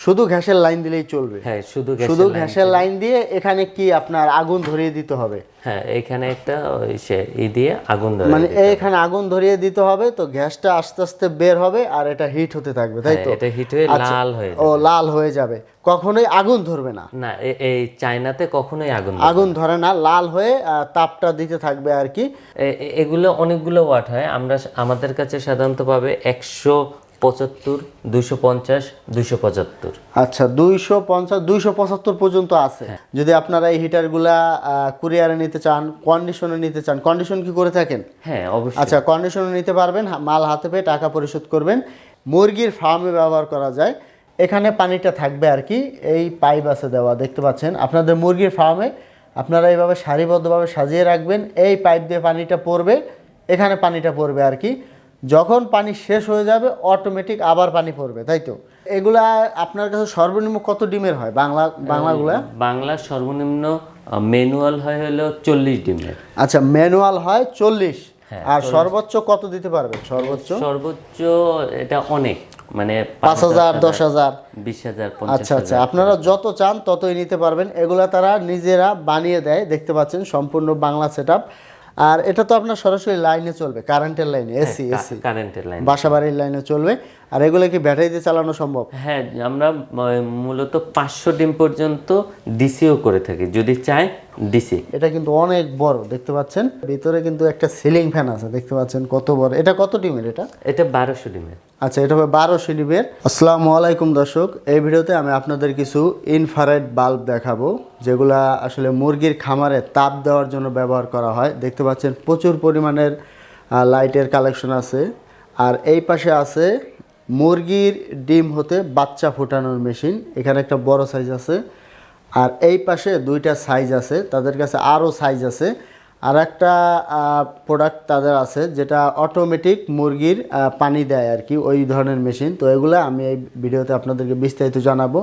শুধু গ্যাসের লাইন দিলেই চলবে? হ্যাঁ, শুধু গ্যাসের লাইন দিয়ে এখানে কি আপনার আগুন ধরিয়ে দিতে হবে? হ্যাঁ, এখানে একটা দিয়ে আগুন ধরিয়ে মানে এখানে আগুন ধরিয়ে দিতে হবে, তো গ্যাসটা আস্তে আস্তে বের হবে আর এটা হিট হতে থাকবে, তাই তো? এটা হিট হয়ে লাল হয়ে যাবে। ও, লাল হয়ে যাবে, কখনোই আগুন ধরবে না? না, এই চায়নাতে কখনোই আগুন ধরে না, লাল হয়ে তাপটা দিতে থাকবে আর কি। এগুলো অনেকগুলো ওয়াট হয়, আমাদের কাছে সাধারণত পাবে 175, 250, 275। আচ্ছা, 250, 275 পর্যন্ত আছে। যদি আপনারা এই হিটারগুলা কুরিয়ারে নিতে চান, কন্ডিশনে নিতে চান, কন্ডিশন কি করে থাকেন? হ্যাঁ, অবশ্যই। আচ্ছা, কন্ডিশনে নিতে পারবেন, মাল হাতে পেয়ে টাকা পরিশোধ করবেন। মুরগির ফার্মে ব্যবহার করা যায়। এখানে পানিটা থাকবে আর কি, এই পাইপ আছে দেওয়া, দেখতে পাচ্ছেন। আপনাদের মুরগির ফার্মে আপনারা এইভাবে সারিবদ্ধভাবে সাজিয়ে রাখবেন, এই পাইপ দিয়ে পানিটা পড়বে, এখানে পানিটা পড়বে আর কি। যখন পানি শেষ হয়ে যাবে অটোমেটিক আবার পানি পড়বে, তাই তো? এগুলা আপনার কাছে সর্বনিম্ন কত ডিমের হয় বাংলাগুলা? বাংলা সর্বনিম্ন ম্যানুয়াল হয় হলো 40 ডিমের। আচ্ছা, ম্যানুয়াল হয় 40। আর সর্বোচ্চ কত দিতে পারবে? সর্বোচ্চ এটা অনেক, মানে 5,000, 10,000, 20,000, আচ্ছা আচ্ছা, আপনারা যত চান ততই নিতে পারবেন। এগুলা তারা নিজেরা বানিয়ে দেয়, দেখতে পাচ্ছেন, সম্পূর্ণ বাংলা সেটআপ। আর এটা তো আপনার সরাসরি লাইনে চলবে, কারেন্টের লাইনে, এসি কারেন্টের লাইন, বাসাবাড়ির লাইনে চলবে। আর এগুলো কি ব্যাটারি দিয়ে চালানো সম্ভব? হ্যাঁ, আমরা মূলত 500 ডিম পর্যন্ত ডিসিও করে থাকি, যদি চাই ডিসি। এটা কিন্তু অনেক বড়, দেখতে পাচ্ছেন। ভিতরে কিন্তু একটা সিলিং ফ্যান আছে, দেখতে পাচ্ছেন কত বড়। এটা কত ডিমের? এটা 1200 ডিমের। আচ্ছা, এটা হবে 1200 ডিমের। আসসালামু আলাইকুম দর্শক, এই ভিডিওতে আমি আপনাদের কিছু ইনফ্রারেড বাল্ব দেখাবো, যেগুলা আসলে মুরগির খামারে তাপ দেওয়ার জন্য ব্যবহার করা হয়। দেখতে পাচ্ছেন প্রচুর পরিমাণের লাইটের কালেকশন আছে। আর এই পাশে আছে মুরগির ডিম হতে বাচ্চা ফোটানোর মেশিন, এখানে একটা বড় সাইজ আছে। আর এই পাশে দুইটা সাইজ আছে, তাদের কাছে আরও সাইজ আছে। আর একটা প্রোডাক্ট তাদের আছে যেটা অটোমেটিক মুরগির পানি দেয় আর কি, ওই ধরনের মেশিন। তো এগুলো আমি এই ভিডিওতে আপনাদেরকে বিস্তারিত জানাবো।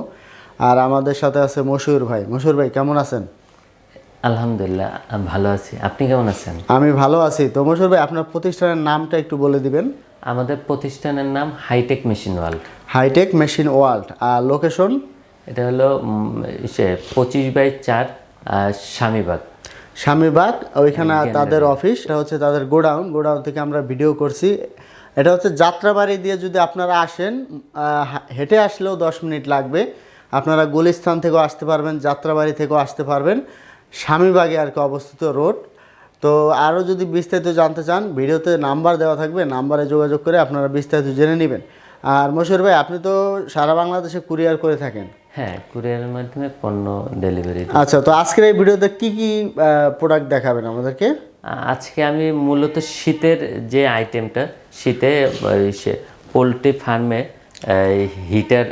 আর আমাদের সাথে আছে মশহুর ভাই। মশহুর ভাই, কেমন আছেন? আলহামদুলিল্লাহ, ভালো আছি। আপনি কেমন আছেন? আমি ভালো আছি। তো মশহুর ভাই, আপনার প্রতিষ্ঠানের নামটা একটু বলে দিবেন। আমাদের প্রতিষ্ঠানের নাম hitech machine world. Hitech machine world. আর লোকেশন? এটা হলো 25/4 স্বামীবাগ, ওইখানে তাদের অফিস। এটা হচ্ছে তাদের গোডাউন থেকে আমরা ভিডিও করছি। এটা হচ্ছে যাত্রাবাড়ি দিয়ে যদি আপনারা আসেন, হেঁটে আসলেও 10 মিনিট লাগবে। আপনারা গুলিস্তান থেকেও আসতে পারবেন, যাত্রাবাড়ি থেকেও আসতে পারবেন। স্বামীবাগে আর কি অবস্থিত রোড। তো আরও যদি বিস্তারিত জানতে চান, ভিডিওতে নাম্বার দেওয়া থাকবে, নাম্বারে যোগাযোগ করে আপনারা বিস্তারিত জেনে নেবেন। আর মশহুর ভাই, আপনি তো সারা বাংলাদেশে কুরিয়ার করে থাকেন? হ্যাঁ, কুরিয়ারের মাধ্যমে পণ্য ডেলিভারি। আচ্ছা, তো আজকের এই ভিডিওতে কি কি প্রোডাক্ট দেখাবেন আমাদেরকে? আজকে আমি মূলত শীতের যে আইটেমটা, শীতে পোলট্রি ফার্মে হিটার,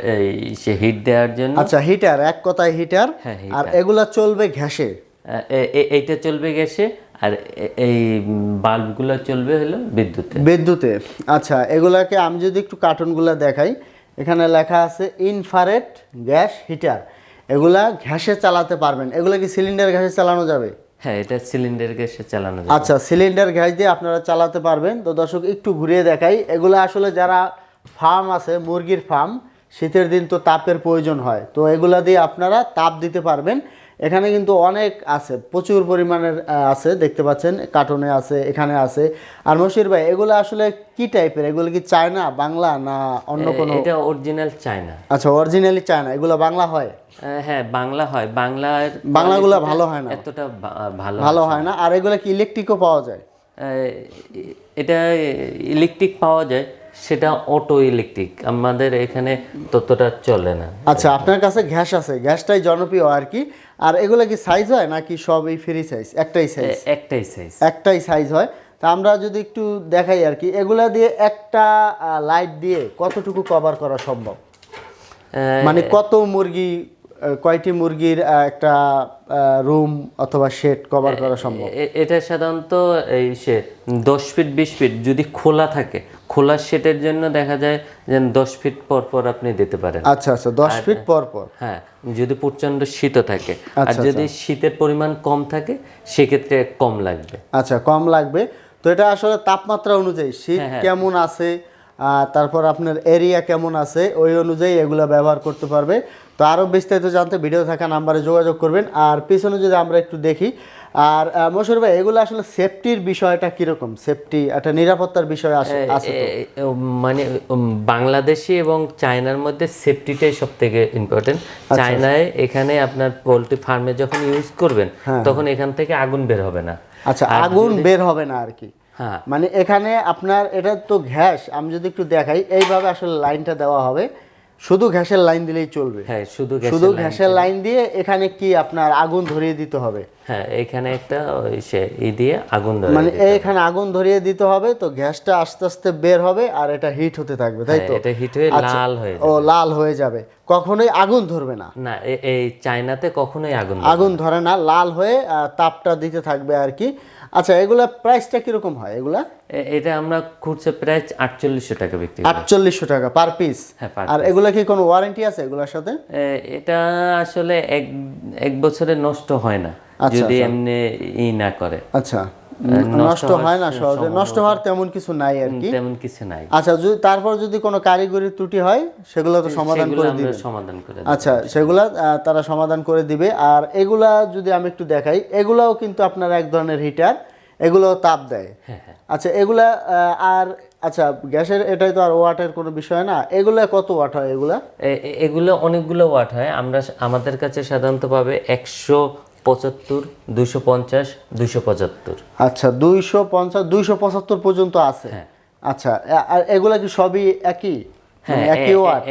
হিট দেওয়ার জন্য। আচ্ছা, হিটার, এক কথায় হিটার। আর এগুলা চলবে গ্যাসে? এইটা চলবে গ্যাসে, আর এই বাল্বগুলো চলবে হলো বিদ্যুতে। আচ্ছা, এগুলাকে আমি যদি একটু কার্টুনগুলো দেখাই, এখানে লেখা আছে ইনফ্রারেড গ্যাস হিটার। এগুলা গ্যাসে চালাতে পারবেন। এগুলা কি সিলিন্ডার গ্যাসে চালানো যাবে? হ্যাঁ, এটা সিলিন্ডার গ্যাসে চালানো যাবে। আচ্ছা, সিলিন্ডার গ্যাস দিয়ে আপনারা চালাতে পারবেন। তো দর্শক, একটু ঘুরিয়ে দেখাই। এগুলো আসলে যারা ফার্ম আছে, মুরগির ফার্ম, শীতের দিন তো তাপের প্রয়োজন হয়, তো এগুলা দিয়ে আপনারা তাপ দিতে পারবেন। এখানে কিন্তু অনেক আছে, প্রচুর পরিমাণের আছে, দেখতে পাচ্ছেন, কার্টুনে আছে, এখানে আছে। আর মশির ভাই, এগুলো আসলে কি টাইপের? এগুলো কি চায়না, বাংলা, না অন্য কোনো? এটা অরিজিনাল চায়না। আচ্ছা, অরিজিনালি চায়না। এগুলো বাংলা হয়? হ্যাঁ, বাংলা হয়। বাংলাগুলো ভালো হয় না, এতটা ভালো হয় না। আর এগুলো কি ইলেকট্রিকও পাওয়া যায়? এটা ইলেকট্রিক পাওয়া যায়, সেটা অটো ইলেকট্রিক, আমাদের এখানে ততটা চলে না। আচ্ছা, আপনার কাছে গ্যাস আছে, গ্যাসটাই জনপ্রিয় আর কি। আর এগুলো কি সাইজ হয় নাকি সবই ফ্রি সাইজ? একটাই সাইজ হয়। তা আমরা যদি একটু দেখাই আর কি, এগুলা দিয়ে একটা লাইট দিয়ে কতটুকু কভার করা সম্ভব? মানে কয়টি মুরগির একটা রুম অথবা শেড কভার করা সম্ভব? এটা সাধারণত 10 ফিট 20 ফিট যদি খোলা থাকে, খোলা শেডের জন্য দেখা যায় যে 10 ফিট পর পর আপনি দিতে পারেন। আচ্ছা আচ্ছা, 10 ফিট পর পর। হ্যাঁ, যদি প্রচন্ড শীত থাকে। আর যদি শীতের পরিমাণ কম থাকে, সেক্ষেত্রে কম লাগবে। আচ্ছা, কম লাগবে। তো এটা আসলে তাপমাত্রা অনুযায়ী শীত কেমন আছে তারপর আপনার এরিয়া কেমন আছে ওই অনুযায়ী এগুলো ব্যবহার করতে পারবে। তো আরও বিস্তারিত জানতে ভিডিও থাকা নাম্বারে যোগাযোগ করবেন। আর পিছনে যদি আমরা একটু দেখি, আর মশিউর ভাই এগুলো আসলে সেফটির বিষয়টা কীরকম, সেফটি একটা নিরাপত্তার বিষয় আছে তো? মানে বাংলাদেশি এবং চায়নার মধ্যে সেফটিটাই সব থেকে ইম্পর্টেন্ট। চায়নায় এখানে আপনার পোলট্রি ফার্মে যখন ইউজ করবেন তখন এখান থেকে আগুন বের হবে না। আচ্ছা, আগুন বের হবে না আর কি। হ্যাঁ, মানে এখানে আপনার এটা তো ঘ্যাস, আমি যদি একটু দেখাই এইভাবে আসলে লাইনটা দেওয়া হবে, শুধু ঘ্যাসের লাইন দিলেই চলবে। হ্যাঁ, শুধু ঘ্যাসের লাইন দিয়ে এখানে কি আপনার আগুন ধরিয়ে দিতে হবে? হ্যাঁ, এখানে একটা দিয়ে আগুন ধরে মানে এখানে আগুন ধরিয়ে দিতে হবে, তো গ্যাসটা আস্তে আস্তে বের হবে আর এটা হিট হতে থাকবে, তাই তো? এটা হিট হয়ে লাল হয়ে যাবে। ও, লাল হয়ে যাবে, কখনোই আগুন ধরবে না। না, এই চায়নাতে কখনোই আগুন ধরে না, লাল হয়ে তাপটা দিতে থাকবে আর কি। আচ্ছা, এগুলা প্রাইসটা কিরকম হয় এগুলা? এটা আমরা খুচরা প্রাইস 4800 টাকা বিক্রি করি। 4800 টাকা পার পিস? হ্যাঁ। আর এগুলা কি কোনো ওয়ারেন্টি আছে এগুলার সাথে? এটা আসলে এক বছরে নষ্ট হয় না যদি এমনি না করে। আচ্ছা, নষ্ট হয় না সহজে, নষ্ট হওয়ার তেমন কিছু নাই আর কি, তেমন কিছু নাই। আচ্ছা, তারপর যদি কোনো কারিগরি ত্রুটি হয় সেগুলো তো সমাধান করে দিবে? আচ্ছা, সেগুলা তারা সমাধান করে দিবে। আর এগুলা যদি আমি একটু দেখাই, এগুলাও কিন্তু আপনার এক ধরনের হিটার, এগুলো তাপ দেয়। আচ্ছা, এগুলা আর আচ্ছা, গ্যাসের এটাই তো আর ওয়াটের কোনো বিষয় না। এগুলা কত ওয়াট হয় এগুলো অনেকগুলো ওয়াট হয়। আমাদের কাছে সাধারণত পাবে 175, 250, 275। আচ্ছা, 250, 275 পর্যন্ত আছে। আচ্ছা, আর এগুলা কি সবই একই? হ্যাঁ, একই ওয়াট।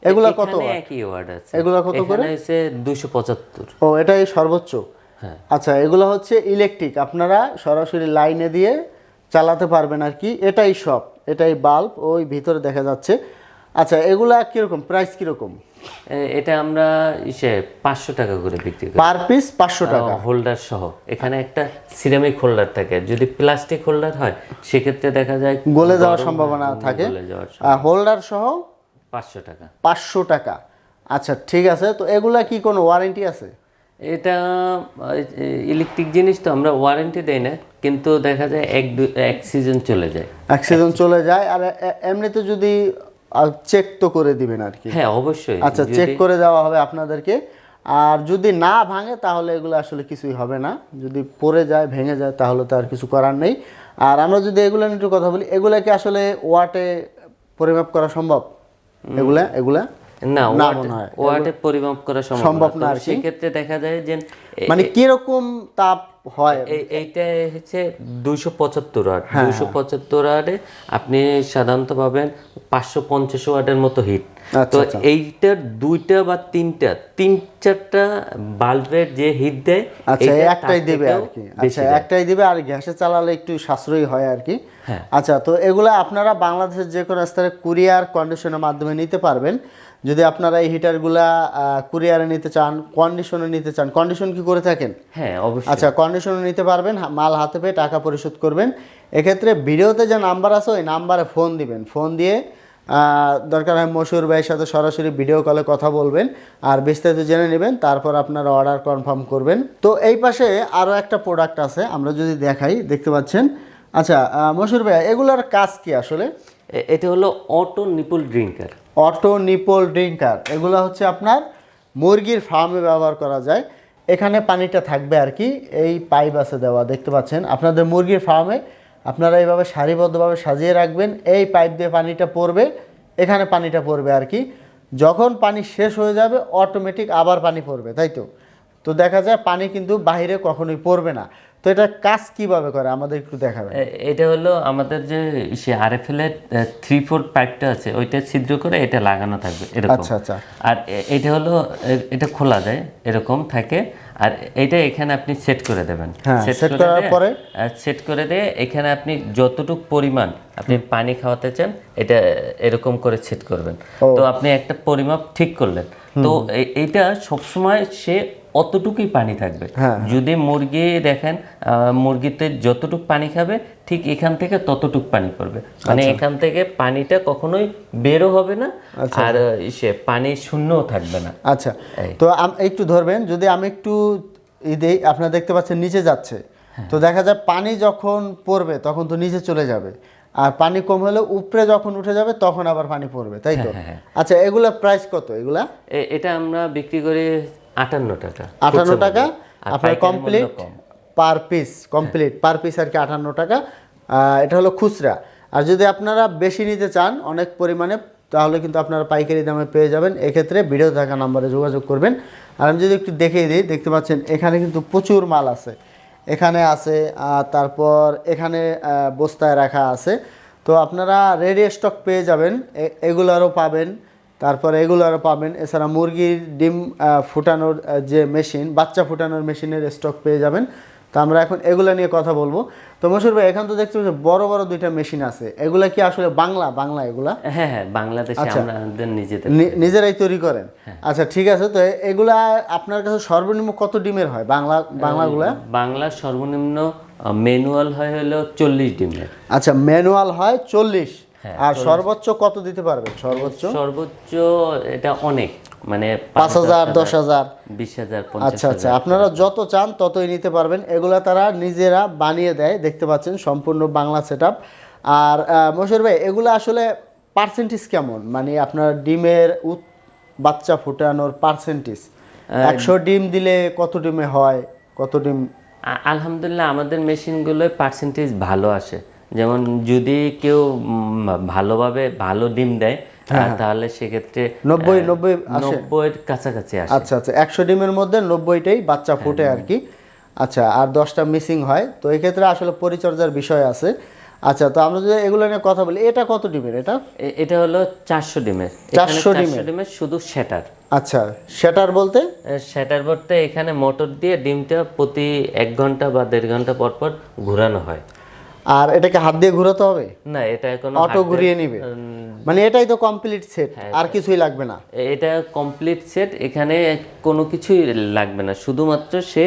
এগুলা কত ওয়াট? একই ওয়াট আছে। এগুলা কত করে? এখানে হচ্ছে 275। ও, এটাই সর্বোচ্চ। আচ্ছা, এগুলো হচ্ছে ইলেকট্রিক, আপনারা সরাসরি লাইনে দিয়ে চালাতে পারবেন আর কি। এটাই বাল্ব, ওই ভিতরে দেখা যাচ্ছে। আচ্ছা, এগুলা কিরকম প্রাইস কিরকম? এটা আমরা 500 টাকা করে বিক্রি করি পার পিস। 500 টাকা হোল্ডার সহ। এখানে একটা সিরামিক হোল্ডার থাকে, যদি প্লাস্টিক হোল্ডার হয় সেক্ষেত্রে দেখা যায় গলে যাওয়ার সম্ভাবনা থাকে। হোল্ডার সহ 500 টাকা। 500 টাকা। আচ্ছা, ঠিক আছে। তো এগুলা কি কোনো ওয়ারেন্টি আছে? এটা ইলেকট্রিক জিনিস তো আমরা ওয়ারেন্টি দেই না, কিন্তু দেখা যায় এক সিজন চলে যায়। এক সিজন চলে যায়। আর এমনিতে যদি চেক তো করে দিবেন আর কি? হ্যাঁ, অবশ্যই। আচ্ছা, চেক করে দেওয়া হবে আপনাদেরকে। আর যদি না ভাঙে তাহলে এগুলো আসলে কিছুই হবে না, যদি পড়ে যায় ভেঙে যায় তাহলে তো আর কিছু করার নেই। আর আমরা যদি এগুলো নিয়ে একটু কথা বলি, এগুলা কি আসলে ওয়াটে পরিমাপ করা সম্ভব? এগুলা না, ওয়াটে পরিমাপ করা সম্ভব না। সেক্ষেত্রে দেখা যায় যে মানে কিরকম তাপ হয়? এইটা হচ্ছে 275 ওয়াট। 275 ওয়াটে আপনি সাধারণত পাবেন 550 ওয়াটের মতো হিট। তো এইটার দুইটা বা তিন চারটা বাল্বের যে হিট দেয়, আচ্ছা, একটাই দিবে আর কি। আচ্ছা, একটাই দিবে, আর গ্যাসে চালালে একটু সাশ্রয়ী হয় আর কি। আচ্ছা, তো এগুলা আপনারা বাংলাদেশের যে কোনো স্থানে কুরিয়ার কন্ডিশনের মাধ্যমে নিতে পারবেন। যদি আপনারা এই হিটারগুলা কুরিয়ারে নিতে চান, কন্ডিশনে নিতে চান, কন্ডিশন কি করে থাকেন? হ্যাঁ, অবশ্যই। আচ্ছা, কন্ডিশনে নিতে পারবেন, মাল হাতে পেয়ে টাকা পরিশোধ করবেন। এক্ষেত্রে ভিডিওতে যে নাম্বার আছে ওই নাম্বারে ফোন দিবেন। ফোন দিয়ে দরকার হয় মশিউর ভাইয়ের সাথে সরাসরি ভিডিও কলে কথা বলবেন আর বিস্তারিত জেনে নেবেন, তারপর আপনারা অর্ডার কনফার্ম করবেন। তো এই পাশে আরও একটা প্রোডাক্ট আছে, আমরা যদি দেখাই, দেখতে পাচ্ছেন। আচ্ছা, মশিউর ভাই এগুলোর কাজ কি আসলে? এটা হলো auto nipple drinker. Auto nipple drinker, এগুলো হচ্ছে আপনার মুরগির ফার্মে ব্যবহার করা যায়। এখানে পানিটা থাকবে আর কি, এই পাইপ আছে দেওয়া, দেখতে পাচ্ছেন। আপনাদের মুরগির ফার্মে আপনারা এইভাবে সারিবদ্ধভাবে সাজিয়ে রাখবেন, এই পাইপ দিয়ে পানিটা পড়বে, এখানে পানিটা পড়বে আর কি। যখন পানি শেষ হয়ে যাবে অটোমেটিক আবার পানি পড়বে, তাই তো? তো দেখা যায় পানি কিন্তু বাইরে কখনোই পড়বে না। তো এটা কাজ কিভাবে করে আমাদের একটু দেখাবেন? এটা হলো আমাদের যে আরএফএল এর 3/4 পাইপটা আছে, ওইটা ছিদ্র করে এটা লাগানো থাকবে এরকম। আচ্ছা আচ্ছা। আর এটা হলো, এটা খোলা যায়, এরকম থাকে। আর এটা এখানে আপনি সেট করে দেবেন। সেট করার পরে সেট করে দিয়ে এখানে আপনি যতটুকু পরিমাণ আপনি পানি খাওয়াতে চান এটা এরকম করে সেট করবেন। তো আপনি একটা পরিমাপ ঠিক করলেন, তো এইটা সবসময় সে অতটুকুই পানি থাকবে। যদি মুরগি দেখেন, মুরগিতে যতটুকু পানি খাবে ঠিক এখান থেকে ততটুকু পানি পড়বে, মানে এখান থেকে পানিটা কখনোই বেরো হবে না, আর পানি শূন্যও থাকবে না। আচ্ছা, তো একটু ধরবেন, যদি আমি একটু আপনারা দেখতে পাচ্ছেন নিচে যাচ্ছে, তো দেখা যায় পানি যখন পড়বে তখন তো নিচে চলে যাবে। আর পানি কম হলে উপরে যখন উঠে যাবে তখন আবার পানি পড়বে, তাই তো? আচ্ছা, এগুলা প্রাইস কত এগুলা? এটা আমরা বিক্রি করি 58 টাকা। 58 টাকা আপনার complete per piece, complete per piece আর কি 58 টাকা। এটা হলো খুচরা। আর যদি আপনারা বেশি নিতে চান অনেক পরিমাণে, তাহলে কিন্তু আপনারা পাইকারি দামে পেয়ে যাবেন। এক্ষেত্রে ভিডিও থাকা নাম্বারে যোগাযোগ করবেন। আর আমি যদি একটু দেখিয়ে দিই, দেখতে পাচ্ছেন এখানে কিন্তু প্রচুর মাল আছে, এখানে আছে, তারপর এখানে বস্তায় রাখা আছে। তো আপনারা রেডি স্টক পেয়ে যাবেন, এগুলারও পাবেন, তারপরে এগুলারও পাবেন। এছাড়া মুরগির ডিম ফুটানোর যে মেশিন, বাচ্চা ফুটানোর মেশিনের স্টক পেয়ে যাবেন। তো আমরা এখন এগুলা নিয়ে কথা বলবো। তো মশুর ভাই, এখন তো দেখতে পাচ্ছি বড় বড় দুইটা মেশিন আছে, এগুলা কি আসলে বাংলা এগুলা? হ্যাঁ, বাংলাদেশে আমাদের নিজেরাই তৈরি করেন? আচ্ছা, ঠিক আছে। তো এগুলা আপনার কাছে সর্বনিম্ন কত ডিমের হয় বাংলাগুলা? বাংলা সর্বনিম্ন ম্যানুয়াল হয় হলো 40 ডিমের। আচ্ছা, ম্যানুয়াল হয় 40। আর সর্বোচ্চ কত দিতে পারবেন? সর্বোচ্চ এটা অনেক, মানে 5000, 10000, 20000, আচ্ছা আচ্ছা, আপনারা যত চান ততই নিতে পারবেন। এগুলা তারা নিজেরা বানিয়ে দেয়, দেখতে পাচ্ছেন সম্পূর্ণ বাংলা সেটআপ। আর মশুর ভাই, এগুলো আসলে পার্সেন্টেজ কেমন, মানে আপনার ডিমের বাচ্চা ফুটানোর পার্সেন্টেজ? 100 ডিম দিলে কত ডিমে হয়, কত ডিম? আলহামদুলিল্লাহ আমাদের মেশিনগুলোয় পার্সেন্টেজ ভালো আসে। যেমন যদি কেউ ভালোভাবে ভালো ডিম দেয় তাহলে সেক্ষেত্রে 90-90 কাছাকাছি আসে। আচ্ছা আচ্ছা, 100 ডিমের মধ্যে 90টাই বাচ্চা ফুটে আর কি। আচ্ছা, আর 10টা মিসিং হয়। তো এই ক্ষেত্রে আসলে পরিচর্যার বিষয় আছে। আচ্ছা, তো আমরা যদি এগুলো নিয়ে কথা বলি, এটা কত ডিমের? এটা হলো 400 ডিমের। 400 ডিমের শুধু শ্যাটার। আচ্ছা, শ্যাটার বলতে? শ্যাটার বলতে এখানে মোটর দিয়ে ডিমটা প্রতি 1 ঘন্টা বা 1.5 ঘন্টা পর পর ঘোরানো হয়। আর এটাকে হাত দিয়ে ঘোরাতে হবে? না, এটা এখন অটো ঘুরিয়ে নিবে, মানে এটাই তো কমপ্লিট সেট, আর কিছুই লাগবে না? এটা কমপ্লিট সেট, এখানে কোনো কিছুই লাগবে না, শুধুমাত্র সে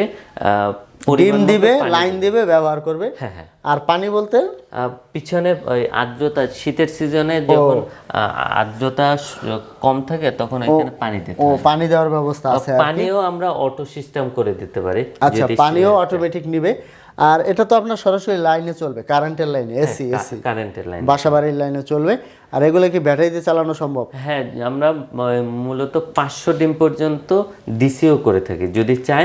ডিম দিবে, লাইন দিবে, ব্যবহার করবে। হ্যাঁ। আর পানি বলতে পিছনে ওই আর্দ্রতা, শীতের সিজনে যখন আর্দ্রতা কম থাকে তখন এখানে পানি দিতে হয়। পানি দেওয়ার ব্যবস্থা আছে। পানিও আমরা অটো সিস্টেম করে দিতে পারি। আচ্ছা, পানিও অটোমেটিক নিবে। আর এটা তো আপনার সরাসরি লাইনে চলবে, কারেন্টের লাইনে, এসি কারেন্টের লাইন, বাসাবাড়ির লাইনে চলবে। আর এগুলো কি ব্যাটারি দিয়ে চালানো সম্ভব? হ্যাঁ, আমরা মূলত 500 ডিম পর্যন্ত ডিসিও করে থাকি, যদি চাই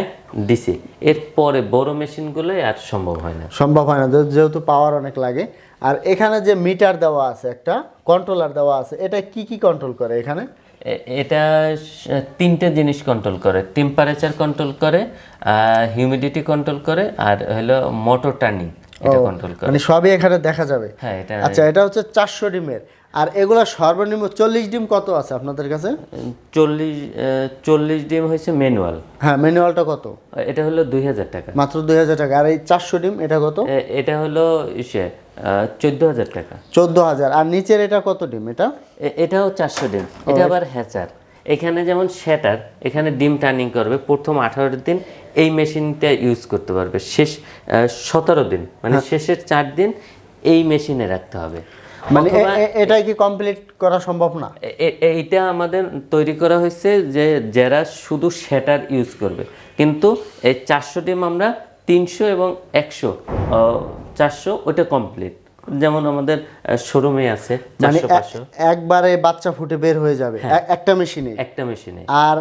ডিসি। এরপরে বড় মেশিনগুলো আর সম্ভব হয় না, যেহেতু পাওয়ার অনেক লাগে। আর এখানে যে মিটার দেওয়া আছে, একটা কন্ট্রোলার দেওয়া আছে, এটা কি কন্ট্রোল করে এখানে? এটা 3টে জিনিস কন্ট্রোল করে, টেম্পারেচার কন্ট্রোল করে, হিউমিডিটি কন্ট্রোল করে, আর হলো মোটর টার্নিং, এটা কন্ট্রোল করে। মানে সবই এখানে দেখা যাবে। হ্যাঁ, এটা। আচ্ছা, এটা হচ্ছে 400 ডিমের। আর এগুলা সর্বনিম্ন 40 ডিম কত আছে আপনাদের কাছে? 40 ডিম হয়েছে ম্যানুয়াল। হ্যাঁ, ম্যানুয়ালটা কত? এটা হলো 2000 টাকা, মাত্র 2000 টাকা। আর এই 400 ডিম এটা কত? এটা হলো 14,000 টাকা। 14,000। আর নিচের এটা কত ডিম? এটাও 400 ডিম। এটা আবার হ্যাচার। এখানে যেমন শ্যাটার, এখানে ডিম টার্নিং করবে প্রথম 18 দিন এই মেশিনটা ইউজ করতে পারবে, শেষ 17 দিন মানে শেষের 4 দিন এই মেশিনে রাখতে হবে। মানে এটাই কি কমপ্লিট করা সম্ভব না? এইটা আমাদের তৈরি করা হয়েছে যে যারা শুধু শ্যাটার ইউজ করবে, কিন্তু এই 400 ডিম আমরা 300 এবং 100, 400 ওইটা কমপ্লিট, যেমন আমাদের শোরুমে আছে 400-500 একবারে বাচ্চা ফুটে বের হয়ে যাবে একটা মেশিনে। আর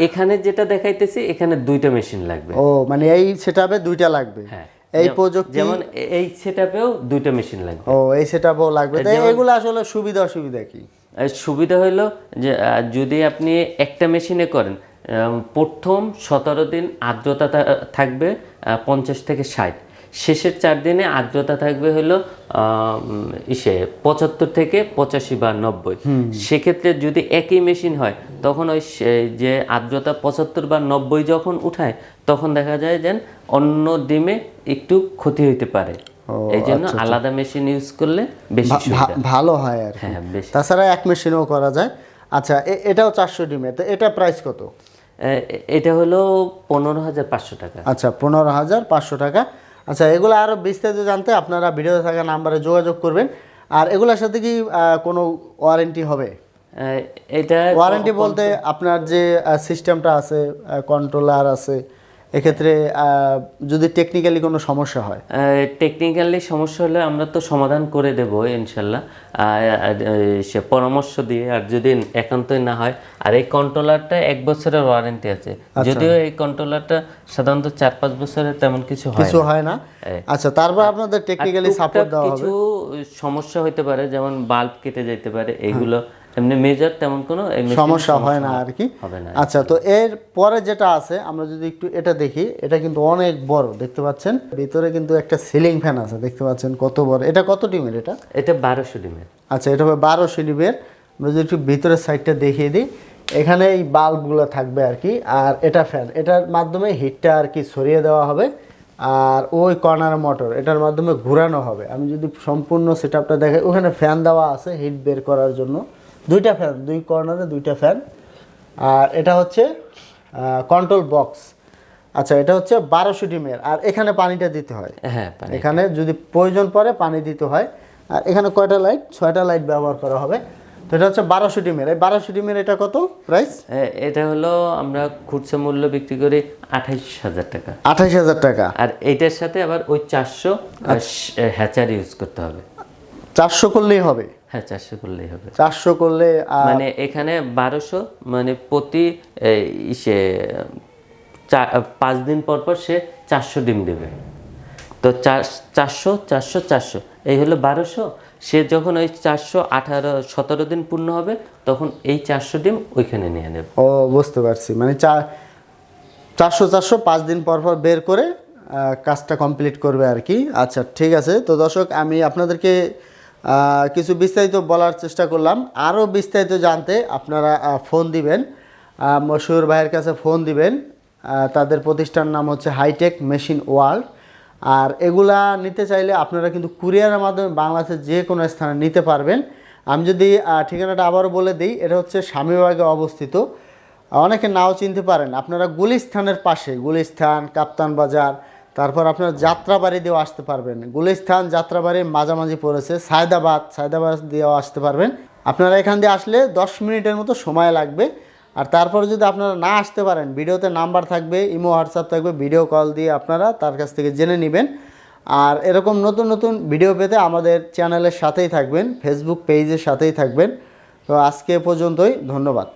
এখানে যেটা দেখাইতেছি এখানে 2টা মেশিন লাগবে। মানে এই সেটআপে 2টা লাগবে। হ্যাঁ, এই প্রযুক্তি, যেমন এই সেটআপেও 2টা মেশিন লাগবে। এই সেটআপও লাগবে। তাই এগুলো আসলে সুবিধা কি? সুবিধা হলো যে যদি আপনি একটা মেশিনে করেন, প্রথম 17 দিন আর্দ্রতা থাকবে 50 থেকে 60, শেষের 4 দিনে আর্দ্রতা থাকবে হলো 75 থেকে 85 বা 90। সেক্ষেত্রে যদি একই মেশিন হয় তখন ওই যে আর্দ্রতা 75 বা 90 যখন উঠায় তখন দেখা যায় যে অন্য ডিমে একটু ক্ষতি হইতে পারে। এই জন্য আলাদা মেশিন ইউজ করলে বেশি ভালো হয় আর কি। তাছাড়া এক মেশিনেও করা যায়। আচ্ছা, এটাও 400 ডিমের, তো এটা প্রাইস কত? এটা হলো 15,500 টাকা। আচ্ছা, 15,500 টাকা। আচ্ছা, এগুলো আরও বিস্তারিত জানতে আপনারা ভিডিওতে থাকা নাম্বারে যোগাযোগ করবেন। আর এগুলোর সাথে কি কোনো ওয়ারেন্টি হবে? এটা ওয়ারেন্টি বলতে আপনার যে সিস্টেমটা আছে, কন্ট্রোলার আছে, এক্ষেত্রে যদি টেকনিক্যালি কোনো সমস্যা হয়? টেকনিক্যালি সমস্যা হলে আমরা তো সমাধান করে দেব ইনশাল্লাহ, সে পরামর্শ দিয়ে। আর যদি একান্তই না হয়, আর এই কন্ট্রোলারটা 1 বছরের ওয়ারেন্টি আছে, যদিও এই কন্ট্রোলারটা সাধারণত 4-5 বছরের তেমন কিছু হয় না। আচ্ছা, তারপর আপনাদের টেকনিক্যালি সাপোর্ট দেওয়া হবে? কিছু সমস্যা হতে পারে, যেমন বাল্ব কেটে যেতে পারে, এইগুলো এমনি মেজর তেমন কোনো সমস্যা হয় না আর কি। আচ্ছা, তো এর পরে যেটা আছে আমরা যদি একটু এটা দেখি, এটা কিন্তু অনেক বড় দেখতে পাচ্ছেন। ভিতরে কিন্তু একটা সিলিং ফ্যান আছে দেখতে পাচ্ছেন কত বড়। এটা কত ডিমের? এটা 1200 ডিমের। আচ্ছা, এটা হবে 1200 ডিমের। আমরা যদি একটু ভিতরের সাইডটা দেখিয়ে দিই, এখানে এই বাল্বগুলো থাকবে আর কি। আর এটা ফ্যান, এটার মাধ্যমে হিটটা আর কি সরিয়ে দেওয়া হবে। আর ওই কর্নার মোটর, এটার মাধ্যমে ঘোরানো হবে। আমি যদি সম্পূর্ণ সেটআপটা দেখাই, ওখানে ফ্যান দেওয়া আছে হিট বের করার জন্য। দুইটা ফ্যান, দুই কর্নারে দুইটা ফ্যান। আর এটা হচ্ছে কন্ট্রোল বক্স। আচ্ছা, এটা হচ্ছে 1200 ডিমের। আর এখানে পানিটা দিতে হয়। হ্যাঁ, এখানে যদি প্রয়োজন পড়ে পানি দিতে হয়। আর এখানে কয়টা লাইট? 6টা লাইট ব্যবহার করা হবে। তো এটা হচ্ছে 1200 ডিমের। এই 1200 ডিমের এটা কত প্রাইস? এটা হলো আমরা খুচরা মূল্য বিক্রি করি 28,000 টাকা। 28,000 টাকা। আর এইটার সাথে আবার ওই 400 হ্যাচার ইউজ করতে হবে। 400 করলেই হবে? হ্যাঁ, 400 করলেই হবে। 400 করলে মানে এখানে 1200, মানে প্রতি ইসে 5 দিন পর পর সে 400 ডিম দেবে। তো 400 400 400 এই হলো 1200। সে যখন ওই 418-17 দিন পূর্ণ হবে, তখন এই 400 ডিম ওইখানে নিয়ে নেবে। ও, বুঝতে পারছি। মানে 400 400 5 দিন পর পর বের করে কাজটা কমপ্লিট করবে আর কি। আচ্ছা, ঠিক আছে। তো দর্শক, আমি আপনাদেরকে কিছু বিস্তারিত বলার চেষ্টা করলাম। আরও বিস্তারিত জানতে আপনারা ফোন দিবেন, মশহুর ভাইয়ের কাছে ফোন দিবেন। তাদের প্রতিষ্ঠান নাম হচ্ছে হাইটেক মেশিন ওয়ার্ল্ড। আর এগুলা নিতে চাইলে আপনারা কিন্তু কুরিয়ারের মাধ্যমে বাংলাদেশের যে কোনো স্থানে নিতে পারবেন। আমি যদি ঠিকানাটা আবারও বলে দিই, এটা হচ্ছে স্বামীবাগে অবস্থিত। অনেকে নাও চিনতে পারেন, আপনারা গুলিস্থানের পাশে, গুলিস্থান, কাপ্তান বাজার, তারপর আপনার যাত্রাবাড়ি দিয়েও আসতে পারবেন। গুলিস্থান যাত্রাবাড়ির মাঝামাঝি পড়েছে। সায়দাবাদ দিয়েও আসতে পারবেন। আপনারা এখান দিয়ে আসলে 10 মিনিটের মতো সময় লাগবে। আর তারপরে যদি আপনারা না আসতে পারেন, ভিডিওতে নাম্বার থাকবে, ইমো হোয়াটসঅ্যাপ থাকবে, ভিডিও কল দিয়ে আপনারা তার কাছ থেকে জেনে নেবেন। আর এরকম নতুন নতুন ভিডিও পেতে আমাদের চ্যানেলের সাথেই থাকবেন, ফেসবুক পেজের সাথেই থাকবেন। তো আজকে পর্যন্তই, ধন্যবাদ।